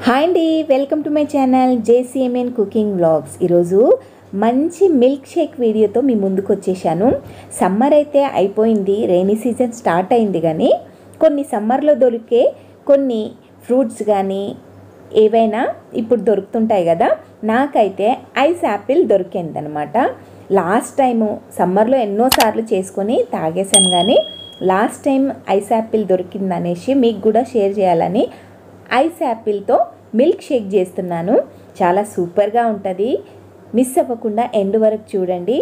Hi అండి, welcome to my channel జేసీఎంఎన్ cooking vlogs. ఈరోజు మంచి మిల్క్ షేక్ వీడియోతో మీ ముందుకు వచ్చేసాను. సమ్మర్ అయితే అయిపోయింది, రైనీ సీజన్ స్టార్ట్ అయింది. కానీ కొన్ని సమ్మర్లో దొరికే కొన్ని ఫ్రూట్స్ కానీ ఏవైనా ఇప్పుడు దొరుకుతుంటాయి కదా. నాకైతే ఐస్ యాపిల్ దొరికిందనమాట. లాస్ట్ టైము సమ్మర్లో ఎన్నోసార్లు చేసుకొని తాగేసాం, కానీ లాస్ట్ టైం ఐస్ యాపిల్ దొరికిందనేసి మీకు కూడా షేర్ చేయాలని ఐస్ యాపిల్తో మిల్క్ షేక్ చేస్తున్నాను. చాలా సూపర్గా ఉంటుంది. మిస్ అవ్వకుండా ఎండ్ వరకు చూడండి.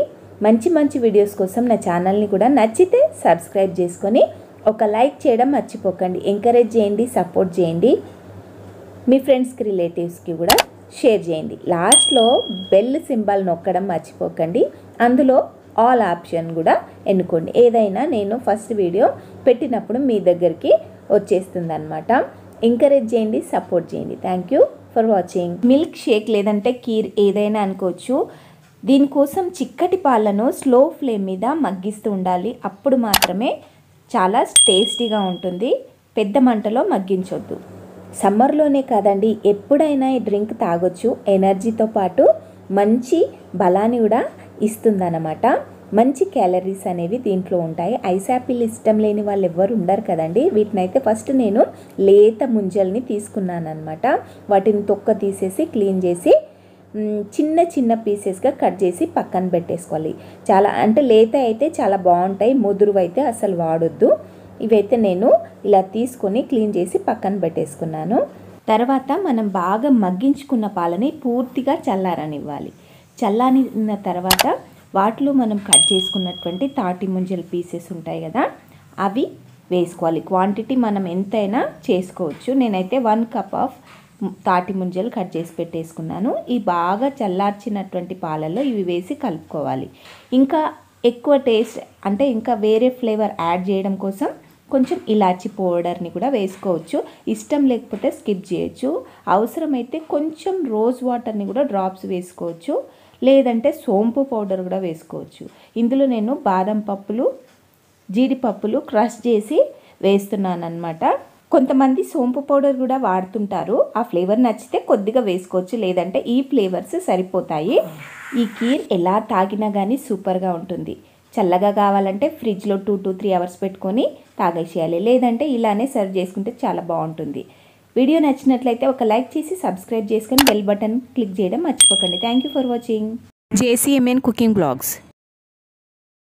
మంచి మంచి వీడియోస్ కోసం నా ఛానల్ని కూడా నచ్చితే సబ్స్క్రైబ్ చేసుకొని ఒక లైక్ చేయడం మర్చిపోకండి. ఎంకరేజ్ చేయండి, సపోర్ట్ చేయండి. మీ ఫ్రెండ్స్కి, రిలేటివ్స్కి కూడా షేర్ చేయండి. లాస్ట్లో బెల్ సింబల్ నొక్కడం మర్చిపోకండి. అందులో ఆల్ ఆప్షన్ కూడా ఎన్నుకోండి. ఏదైనా నేను ఫస్ట్ వీడియో పెట్టినప్పుడు మీ దగ్గరికి వచ్చేస్తుంది అనమాట. ఎంకరేజ్ చేయండి, సపోర్ట్ చేయండి. Thank you for watching. Milk shake లేదంటే కీర్ ఏదైనా అనుకోవచ్చు. దీనికోసం చిక్కటి పాలను స్లో ఫ్లేమ్ మీద మగ్గిస్తూ ఉండాలి. అప్పుడు మాత్రమే చాలా టేస్టీగా ఉంటుంది. పెద్ద మంటలో మగ్గించొద్దు. సమ్మర్లోనే కాదండి, ఎప్పుడైనా ఈ డ్రింక్ తాగొచ్చు. ఎనర్జీతో పాటు మంచి బలాన్ని కూడా ఇస్తుందన్నమాట. మంచి క్యాలరీస్ అనేవి దీంట్లో ఉంటాయి. ఐస్ యాపిల్ ఇష్టం లేని వాళ్ళు ఎవ్వరు ఉండరు కదండి. వీటినైతే ఫస్ట్ నేను లేత ముంజల్ని తీసుకున్నాను అనమాట. వాటిని తొక్క తీసేసి క్లీన్ చేసి చిన్న చిన్న పీసెస్గా కట్ చేసి పక్కన పెట్టేసుకోవాలి. చాలా అంటే లేత అయితే చాలా బాగుంటాయి, ముదురు అయితే అసలు వాడొద్దు. ఇవైతే నేను ఇలా తీసుకొని క్లీన్ చేసి పక్కన పెట్టేసుకున్నాను. తర్వాత మనం బాగా మగ్గించుకున్న పాలని పూర్తిగా చల్లారనివ్వాలి. చల్లారిన తర్వాత వాటిలో మనం కట్ చేసుకున్నటువంటి తాటి ముంజల పీసెస్ ఉంటాయి కదా, అవి వేసుకోవాలి. క్వాంటిటీ మనం ఎంతైనా చేసుకోవచ్చు. నేనైతే 1 కప్ ఆఫ్ తాటి ముంజలు కట్ చేసి పెట్టేసుకున్నాను. ఈ బాగా చల్లార్చినటువంటి పాలల్లో ఇవి వేసి కలుపుకోవాలి. ఇంకా ఎక్కువ టేస్ట్ అంటే ఇంకా వేరే ఫ్లేవర్ యాడ్ చేయడం కోసం కొంచెం ఇలాచి పౌడర్ని కూడా వేసుకోవచ్చు. ఇష్టం లేకపోతే స్కిప్ చేయొచ్చు. అవసరమైతే కొంచెం రోజ్ వాటర్ని కూడా డ్రాప్స్ వేసుకోవచ్చు, లేదంటే సోంపు పౌడర్ కూడా వేసుకోవచ్చు. ఇందులో నేను బాదం పప్పులు, జీడిపప్పులు క్రష్ చేసి వేస్తున్నాను అనమాట. కొంతమంది సోంపు పౌడర్ కూడా వాడుతుంటారు. ఆ ఫ్లేవర్ నచ్చితే కొద్దిగా వేసుకోవచ్చు, లేదంటే ఈ ఫ్లేవర్స్ సరిపోతాయి. ఈ కీర్ ఎలా తాగినా కానీ సూపర్గా ఉంటుంది. చల్లగా కావాలంటే ఫ్రిడ్జ్లో 2 to 3 అవర్స్ పెట్టుకొని తాగేసేయాలి, లేదంటే ఇలానే సర్వ్ చేసుకుంటే చాలా బాగుంటుంది. వీడియో నచ్చినట్లయితే ఒక లైక్ చేసి సబ్స్క్రైబ్ చేసుకొని బెల్ బటన్ క్లిక్ చేయడం మర్చిపోకండి. Thank you for watching. JCMN cooking blogs.